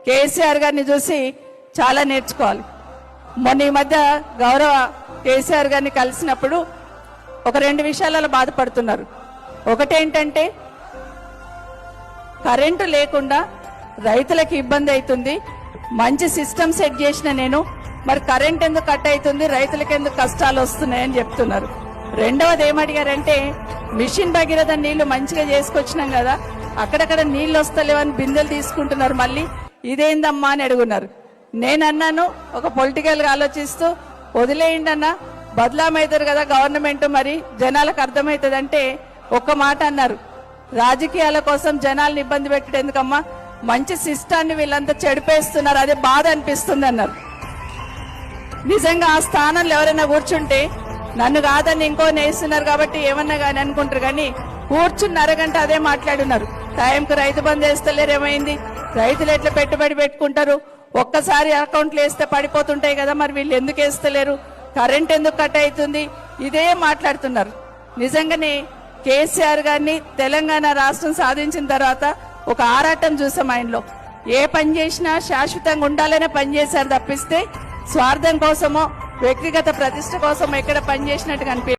కేసీఆర్ గారిని చూసి చాలా నేర్చుకోవాలి. మొన్న ఈ మధ్య గౌరవ కేసీఆర్ గారిని కలిసినప్పుడు ఒక 2 విషయాలలో బాధపడుతున్నారు. ఒకటేంటంటే కరెంటు లేకుండా రైతులకు ఇబ్బంది అవుతుంది, మంచి సిస్టమ్ సెట్ చేసిన నేను, మరి కరెంట్ ఎందుకు కట్ అవుతుంది, రైతులకు ఎందుకు కష్టాలు వస్తున్నాయని చెప్తున్నారు. రెండవది ఏమడిగారంటే మిషన్ భగీరథ నీళ్లు మంచిగా చేసుకొచ్చినాం కదా, అక్కడక్కడ నీళ్లు వస్తలేవని బిందెలు తీసుకుంటున్నారు, మళ్ళీ ఇదేందమ్మా అని అడుగున్నారు. నేనన్నాను ఒక పొలిటికల్ గా ఆలోచిస్తూ వదిలేయండి అన్న, బదలామవుతారు కదా గవర్నమెంట్, మరి జనాలకు అర్థమవుతుంది అంటే ఒక్క మాట అన్నారు, రాజకీయాల కోసం జనాలను ఇబ్బంది పెట్టడం ఎందుకమ్మా, మంచి సిస్టాన్ని వీళ్ళంతా చెడిపేస్తున్నారు, అదే బాధ అనిపిస్తుంది అన్నారు. నిజంగా ఆ స్థానంలో ఎవరైనా కూర్చుంటే నన్ను కాదని ఇంకో నేస్తున్నారు కాబట్టి ఏమన్నా కానీ అనుకుంటారు, కానీ కూర్చున్న అరగంట అదే మాట్లాడున్నారు. టైంకు రైతు బంధు వేస్తలేరు, ఏమైంది, రైతులు ఎట్లా పెట్టుబడి పెట్టుకుంటారు, ఒక్కసారి అకౌంట్లు వేస్తే పడిపోతుంటాయి కదా, మరి వీళ్ళు ఎందుకు వేస్తలేరు, కరెంట్ ఎందుకు కట్ అవుతుంది, ఇదే మాట్లాడుతున్నారు. నిజంగానే కేసీఆర్ గారిని తెలంగాణ రాష్ట్రం సాధించిన తర్వాత ఒక ఆరాటం చూసాం ఆయనలో. ఏ పని చేసినా శాశ్వతంగా ఉండాలనే పని చేశారు తప్పిస్తే స్వార్థం కోసమో వ్యక్తిగత ప్రతిష్ట కోసమో ఎక్కడ పని చేసినట్టు కనిపి